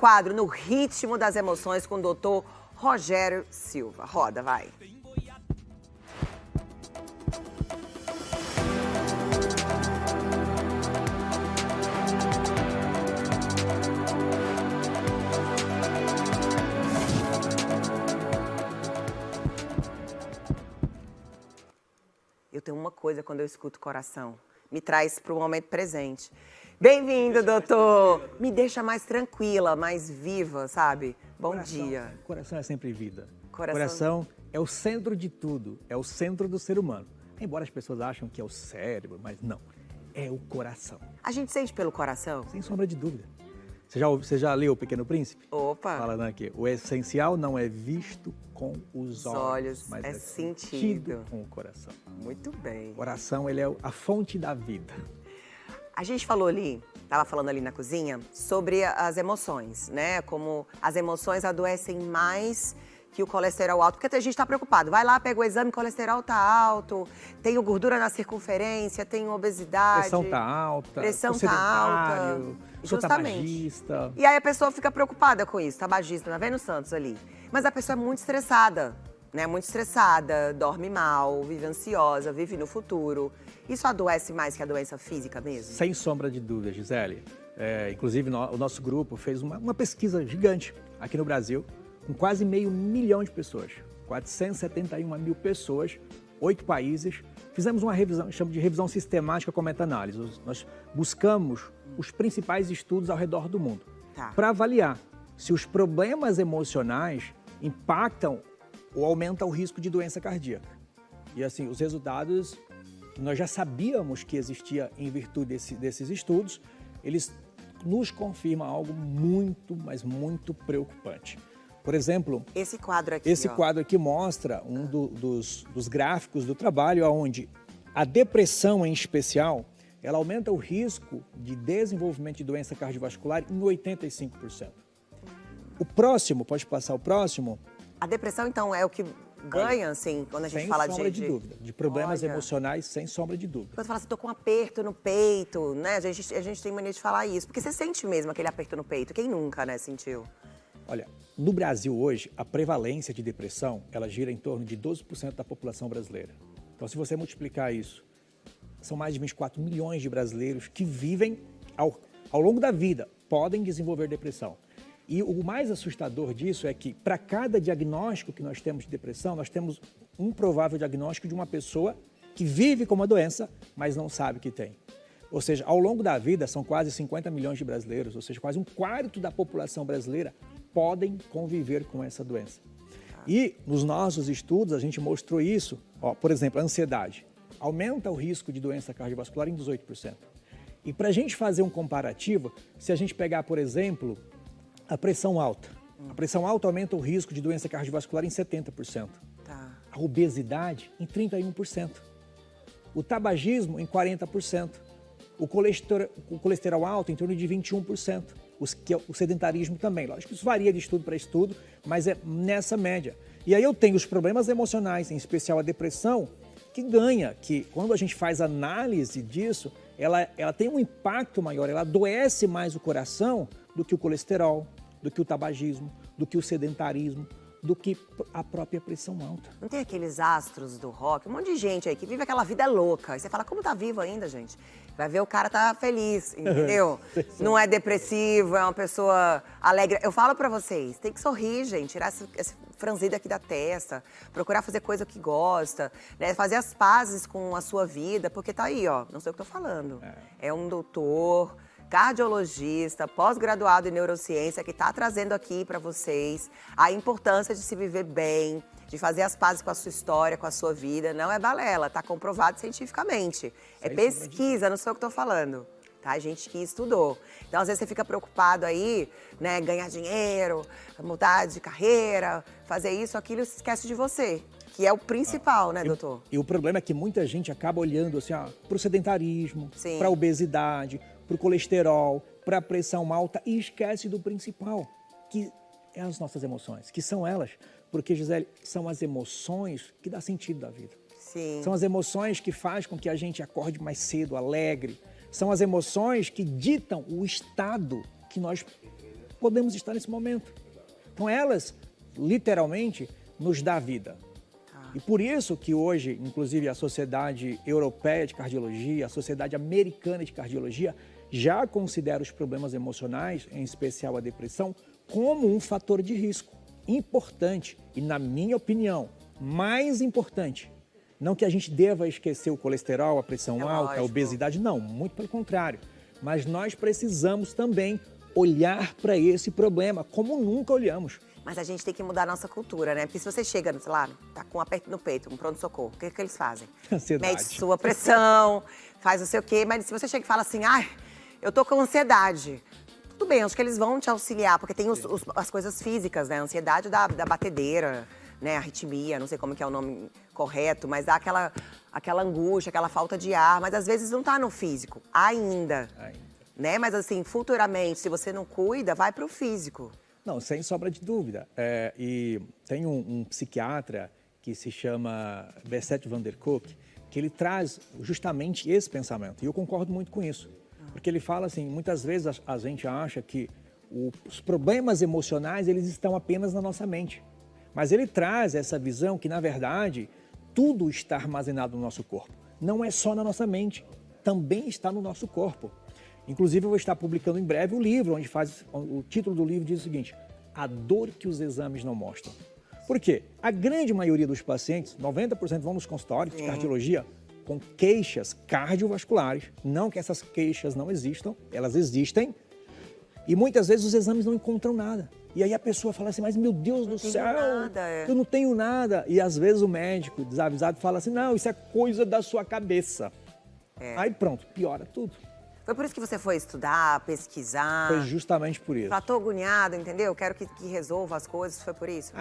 quadro No Ritmo das Emoções com o doutor Rogério Silva. Roda, vai. Eu tenho uma coisa quando eu escuto coração. Me traz para o momento presente. Bem-vindo, doutor. Me deixa mais tranquila, mais viva, sabe? Bom dia. Coração é sempre vida. Coração é o centro de tudo, é o centro do ser humano. Embora as pessoas acham que é o cérebro, mas não. É o coração. A gente sente pelo coração? Sem sombra de dúvida. Você já leu O Pequeno Príncipe? Opa! Falando aqui, o essencial não é visto com os olhos, mas é sentido com o coração. Muito bem. O coração, ele é a fonte da vida. A gente falou ali, estava falando ali na cozinha, sobre as emoções, né? Como as emoções adoecem mais que o colesterol alto, porque a gente está preocupado. Vai lá, pega o exame, colesterol tá alto, tenho gordura na circunferência, tenho obesidade. Pressão tá alta. Pressão tá alta. Sou tabagista. E aí a pessoa fica preocupada com isso, tabagista, tá vendo o Santos ali? Mas a pessoa é muito estressada, né? Muito estressada, dorme mal, vive ansiosa, vive no futuro. Isso adoece mais que a doença física mesmo? Sem sombra de dúvida, Gisele. Inclusive, o nosso grupo fez uma pesquisa gigante aqui no Brasil, com quase 500 mil de pessoas, 471 mil pessoas, 8 países. Fizemos uma revisão, chama de revisão sistemática com meta-análise. Nós buscamos os principais estudos ao redor do mundo para avaliar se os problemas emocionais impactam ou aumentam o risco de doença cardíaca. E assim, os resultados, nós já sabíamos que existia em virtude desses estudos, eles nos confirmam algo muito, mas muito preocupante. Por exemplo, esse quadro aqui mostra um dos gráficos do trabalho, onde a depressão, em especial, ela aumenta o risco de desenvolvimento de doença cardiovascular em 85%. O próximo, pode passar o próximo? A depressão, então, é o que ganha, assim, quando a gente fala Sem sombra de dúvida, de problemas emocionais, sem sombra de dúvida. Quando você fala assim, tô com um aperto no peito, né? A gente tem mania de falar isso, porque você sente mesmo aquele aperto no peito. Quem nunca, né, sentiu? Olha, no Brasil hoje, a prevalência de depressão, ela gira em torno de 12% da população brasileira. Então, se você multiplicar isso, são mais de 24 milhões de brasileiros que vivem, ao longo da vida, podem desenvolver depressão. E o mais assustador disso é que, para cada diagnóstico que nós temos de depressão, nós temos um provável diagnóstico de uma pessoa que vive com uma doença, mas não sabe que tem. Ou seja, ao longo da vida, são quase 50 milhões de brasileiros, ou seja, quase um quarto da população brasileira podem conviver com essa doença. E nos nossos estudos, a gente mostrou isso. Por exemplo, a ansiedade aumenta o risco de doença cardiovascular em 18%. E para a gente fazer um comparativo, se a gente pegar, por exemplo, a pressão alta. A pressão alta aumenta o risco de doença cardiovascular em 70%. A obesidade em 31%. O tabagismo em 40%. O colesterol alto em torno de 21%. O sedentarismo também. Lógico que isso varia de estudo para estudo, mas é nessa média. E aí eu tenho os problemas emocionais, em especial a depressão, que ganha, que quando a gente faz análise disso, ela tem um impacto maior, ela adoece mais o coração do que o colesterol, do que o tabagismo, do que o sedentarismo, do que a própria pressão alta. Não tem aqueles astros do rock, um monte de gente aí que vive aquela vida louca. E você fala, como tá vivo ainda, gente? Vai ver, o cara tá feliz, entendeu? Não é depressivo, é uma pessoa alegre. Eu falo pra vocês, tem que sorrir, gente, tirar esse franzido aqui da testa, procurar fazer coisa que gosta, né? Fazer as pazes com a sua vida, porque tá aí, ó, não sei o que eu tô falando. É um doutor cardiologista, pós-graduado em neurociência, que está trazendo aqui para vocês a importância de se viver bem, de fazer as pazes com a sua história, com a sua vida. Não é balela, está comprovado cientificamente. É pesquisa, não sou eu que estou falando. Tá? Gente que estudou. Então, às vezes, você fica preocupado aí, né? Ganhar dinheiro, mudar de carreira, fazer isso, aquilo, e esquece de você. Que é o principal, né, doutor? E o problema é que muita gente acaba olhando assim, para o sedentarismo, para a obesidade, para o colesterol, para a pressão alta e esquece do principal, que é as nossas emoções, que são elas. Porque, Gisele, são as emoções que dão sentido da vida. Sim. São as emoções que fazem com que a gente acorde mais cedo, alegre. São as emoções que ditam o estado que nós podemos estar nesse momento. Então elas, literalmente, nos dão vida. E por isso que hoje, inclusive, a Sociedade Europeia de Cardiologia, a Sociedade Americana de Cardiologia, já considera os problemas emocionais, em especial a depressão, como um fator de risco importante e, na minha opinião, mais importante. Não que a gente deva esquecer o colesterol, a pressão alta, a obesidade, não, muito pelo contrário. Mas nós precisamos também olhar para esse problema como nunca olhamos. Mas a gente tem que mudar a nossa cultura, né? Porque se você chega, sei lá, tá com um aperto no peito, um pronto-socorro, o que eles fazem? Ansiedade. Mede sua pressão, faz não sei o quê, mas se você chega e fala assim, ai, eu tô com ansiedade. Tudo bem, acho que eles vão te auxiliar, porque tem as coisas físicas, né? A ansiedade da batedeira, né? Arritmia, não sei como que é o nome correto, mas dá aquela angústia, aquela falta de ar, mas às vezes não tá no físico, ainda. Né? Mas assim, futuramente, se você não cuida, vai pro físico. Não, sem sombra de dúvida. E tem um psiquiatra que se chama Bessette van der Kolk, que ele traz justamente esse pensamento. E eu concordo muito com isso. Porque ele fala assim, muitas vezes a gente acha que os problemas emocionais, eles estão apenas na nossa mente. Mas ele traz essa visão que, na verdade, tudo está armazenado no nosso corpo. Não é só na nossa mente, também está no nosso corpo. Inclusive, eu vou estar publicando em breve um livro, onde o título do livro diz o seguinte, a dor que os exames não mostram. Por quê? A grande maioria dos pacientes, 90% vão nos consultórios de cardiologia, com queixas cardiovasculares. Não que essas queixas não existam, elas existem. E muitas vezes os exames não encontram nada. E aí a pessoa fala assim, mas meu Deus do céu, eu não tenho nada. E às vezes o médico desavisado fala assim, não, isso é coisa da sua cabeça. Aí pronto, piora tudo. Foi por isso que você foi estudar, pesquisar? Foi justamente por isso. Tô agoniado, entendeu? Quero que resolva as coisas, foi por isso?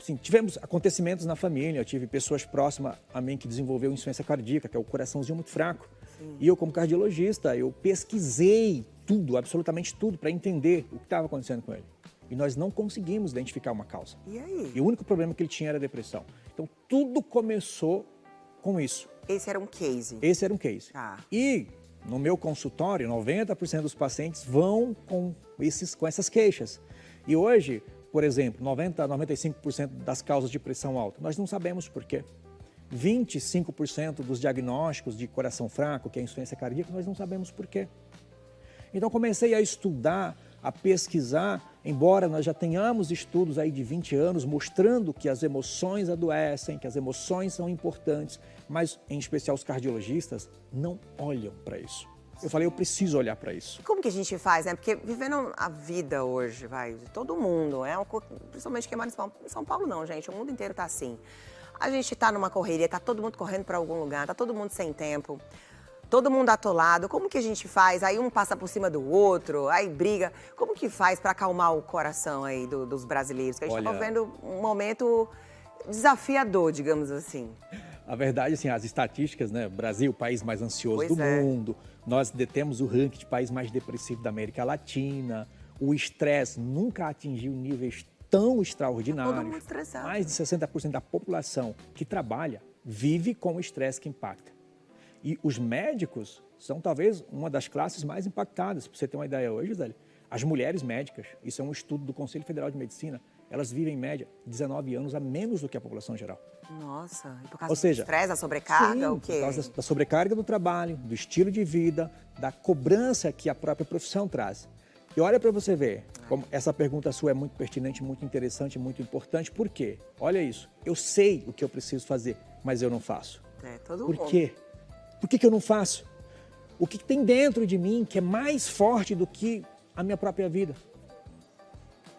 Sim, tivemos acontecimentos na família, eu tive pessoas próximas a mim que desenvolveu insuficiência cardíaca, que é o coraçãozinho muito fraco. Sim. E eu, como cardiologista, eu pesquisei tudo, absolutamente tudo, para entender o que estava acontecendo com ele. E nós não conseguimos identificar uma causa. E aí? E o único problema que ele tinha era a depressão. Então, tudo começou com isso. Esse era um case? Esse era um case. E no meu consultório, 90% dos pacientes vão com essas queixas. E hoje, por exemplo, 95% das causas de pressão alta, nós não sabemos por quê. 25% dos diagnósticos de coração fraco, que é insuficiência cardíaca, nós não sabemos por quê. Então comecei a estudar, a pesquisar, embora nós já tenhamos estudos aí de 20 anos mostrando que as emoções adoecem, que as emoções são importantes, mas em especial os cardiologistas não olham para isso. Eu falei, eu preciso olhar para isso. Como que a gente faz, né? Porque vivendo a vida hoje, de todo mundo, principalmente quem mora em São Paulo não, gente, o mundo inteiro tá assim. A gente tá numa correria, tá todo mundo correndo para algum lugar, tá todo mundo sem tempo. Todo mundo atolado, como que a gente faz? Aí um passa por cima do outro, aí briga. Como que faz para acalmar o coração aí dos brasileiros? Que a gente tá vivendo um momento desafiador, digamos assim. A verdade, assim, as estatísticas, né? Brasil, o país mais ansioso do mundo. Nós detemos o ranking de país mais depressivo da América Latina. O estresse nunca atingiu níveis tão extraordinários. Todo mundo estressado. Mais de 60% da população que trabalha vive com o estresse que impacta. E os médicos são talvez uma das classes mais impactadas. Para você ter uma ideia hoje, Gisele, as mulheres médicas, isso é um estudo do Conselho Federal de Medicina, elas vivem em média 19 anos a menos do que a população geral. Nossa, e por causa do estresse, da sobrecarga, o quê? Por causa da sobrecarga do trabalho, do estilo de vida, da cobrança que a própria profissão traz. E olha para você ver, como essa pergunta sua é muito pertinente, muito interessante, muito importante. Por quê? Olha isso, eu sei o que eu preciso fazer, mas eu não faço. Por quê? Por que eu não faço? O que tem dentro de mim que é mais forte do que a minha própria vida?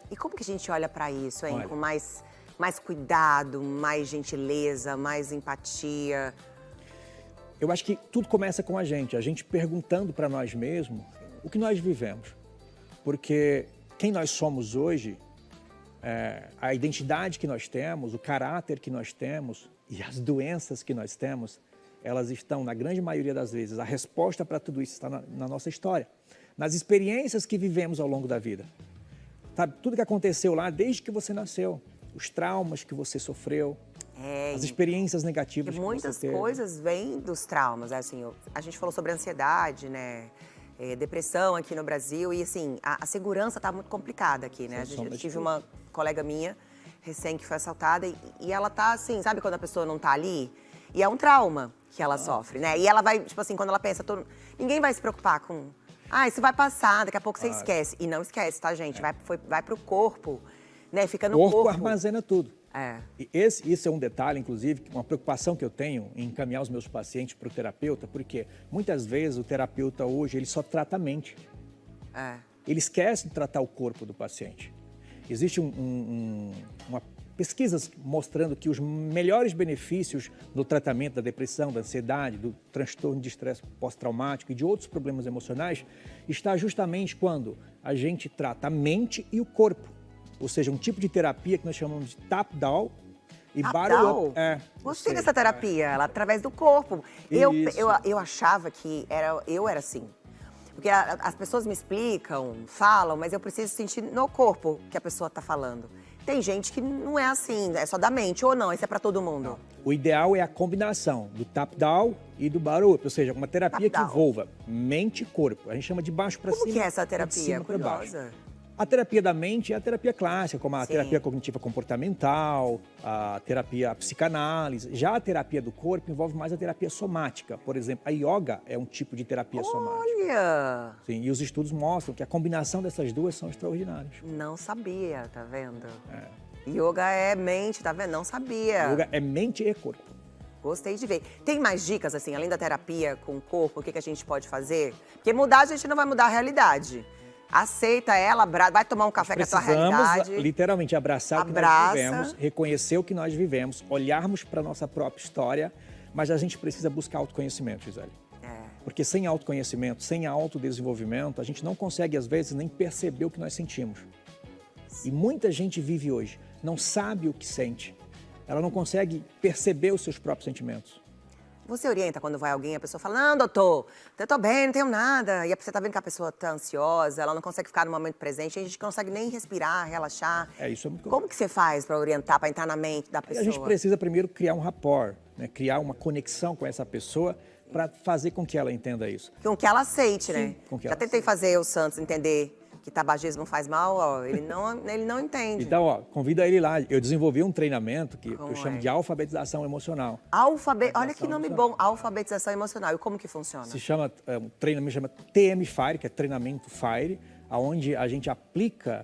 E como que a gente olha para isso, hein? Com mais cuidado, mais gentileza, mais empatia? Eu acho que tudo começa com a gente perguntando para nós mesmos o que nós vivemos. Porque quem nós somos hoje, a identidade que nós temos, o caráter que nós temos e as doenças que nós temos, elas estão, na grande maioria das vezes, a resposta para tudo isso está na nossa história, nas experiências que vivemos ao longo da vida. Sabe, tudo que aconteceu lá desde que você nasceu, os traumas que você sofreu, as experiências negativas que você teve. Muitas coisas vêm dos traumas, assim, a gente falou sobre ansiedade, né? depressão aqui no Brasil. E assim, a segurança tá muito complicada aqui, né? Eu tive uma colega minha, recém, que foi assaltada. E ela tá assim, sabe quando a pessoa não tá ali? E é um trauma que ela sofre, né? E ela vai, tipo assim, quando ela pensa, ninguém vai se preocupar com... Ah, isso vai passar, daqui a pouco você esquece. E não esquece, tá, gente? Vai pro corpo, né? Fica no corpo. O corpo armazena tudo. É. E isso é um detalhe, inclusive, uma preocupação que eu tenho em encaminhar os meus pacientes para o terapeuta, porque muitas vezes o terapeuta hoje, ele só trata a mente. Ele esquece de tratar o corpo do paciente. Existe uma pesquisas mostrando que os melhores benefícios do tratamento da depressão, da ansiedade, do transtorno de estresse pós-traumático e de outros problemas emocionais está justamente quando a gente trata a mente e o corpo. Ou seja, um tipo de terapia que nós chamamos de tap-down e bottom-up. Gostei dessa terapia, ela através do corpo. Eu achava que eu era assim. Porque as pessoas me explicam, falam, mas eu preciso sentir no corpo que a pessoa está falando. Tem gente que não é assim, é só da mente, ou não, isso é para todo mundo? Não. O ideal é a combinação do tap-down e do bottom-up, ou seja, uma terapia que envolva mente e corpo. A gente chama de baixo para cima. Como que é essa terapia? De cima para baixo. A terapia da mente é a terapia clássica, como a terapia cognitiva comportamental, a terapia psicanálise. Já a terapia do corpo envolve mais a terapia somática. Por exemplo, a yoga é um tipo de terapia somática. Olha! Sim, e os estudos mostram que a combinação dessas duas são extraordinárias. Não sabia, tá vendo? Yoga é mente, tá vendo? Não sabia. Yoga é mente e corpo. Gostei de ver. Tem mais dicas, assim, além da terapia com o corpo, o que a gente pode fazer? Porque mudar, a gente não vai mudar a realidade. Aceita ela, vai tomar um café com a tua realidade. Precisamos literalmente abraçar o que nós vivemos, reconhecer o que nós vivemos, olharmos para a nossa própria história, mas a gente precisa buscar autoconhecimento, Gisele. Porque sem autoconhecimento, sem autodesenvolvimento, a gente não consegue, às vezes, nem perceber o que nós sentimos. E muita gente vive hoje, não sabe o que sente. Ela não consegue perceber os seus próprios sentimentos. Você orienta quando vai alguém, a pessoa fala, não, doutor, eu tô bem, não tenho nada. E você tá vendo que a pessoa tá ansiosa, ela não consegue ficar no momento presente, a gente não consegue nem respirar, relaxar. Isso é muito Como que você faz para orientar, para entrar na mente da pessoa? A gente precisa primeiro criar um rapport, né? Criar uma conexão com essa pessoa para fazer com que ela entenda isso. Com que ela aceite, né? Com que Já ela tentei fazer o Santos entender que tabagismo faz mal, ó, ele não entende. Então, ó, convida ele lá. Eu desenvolvi um treinamento que eu chamo de alfabetização emocional. Olha que nome bom, alfabetização emocional. E como que funciona? Se chama, um treinamento chama TM Fire, que é treinamento Fire, onde a gente aplica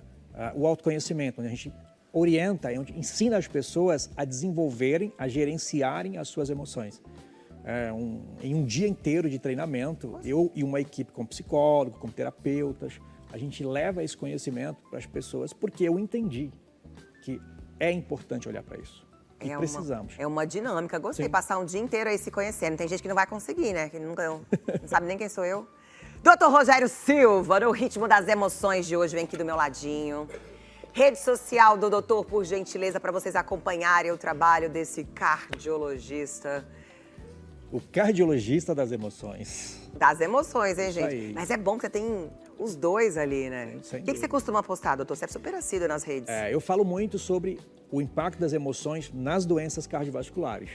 o autoconhecimento, onde a gente orienta, onde ensina as pessoas a desenvolverem, a gerenciarem as suas emoções. Em um dia inteiro de treinamento, eu e uma equipe com psicólogo, com terapeutas, a gente leva esse conhecimento para as pessoas porque eu entendi que é importante olhar para isso. E precisamos. É uma dinâmica. Gostei. Passar um dia inteiro aí se conhecendo. Tem gente que não vai conseguir, né? Que não sabe nem quem sou eu. Doutor Rogério Silva, no ritmo das emoções de hoje, vem aqui do meu ladinho. Rede social do doutor, por gentileza, para vocês acompanharem o trabalho desse cardiologista. O cardiologista das emoções. Das emoções, hein, gente? Aí. Mas é bom que você tem os dois ali, né? O que você costuma postar, doutor? Você é super assíduo nas redes. Eu falo muito sobre o impacto das emoções nas doenças cardiovasculares.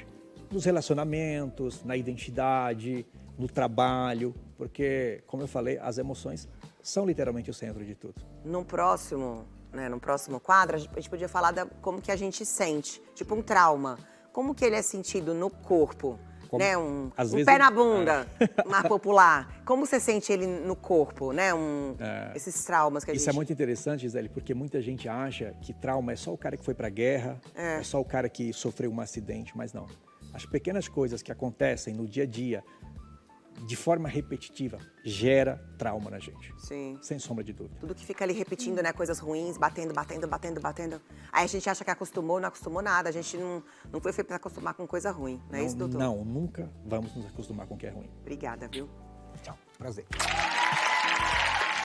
Nos relacionamentos, na identidade, no trabalho. Porque, como eu falei, as emoções são literalmente o centro de tudo. No próximo quadro, a gente podia falar como que a gente sente. Tipo um trauma. Como que ele é sentido no corpo? Né? Um pé na bunda, mais popular. Como você sente ele no corpo, né? Esses traumas que a gente... Isso é muito interessante, Gisele, porque muita gente acha que trauma é só o cara que foi pra guerra, é só o cara que sofreu um acidente, mas não. As pequenas coisas que acontecem no dia a dia, de forma repetitiva, gera trauma na gente. Sim. Sem sombra de dúvida. Tudo que fica ali repetindo, né? Coisas ruins, batendo. Aí a gente acha que acostumou, não acostumou nada. A gente não foi feito pra acostumar com coisa ruim, não é isso, doutor? Não, nunca vamos nos acostumar com o que é ruim. Obrigada, viu? Tchau, prazer.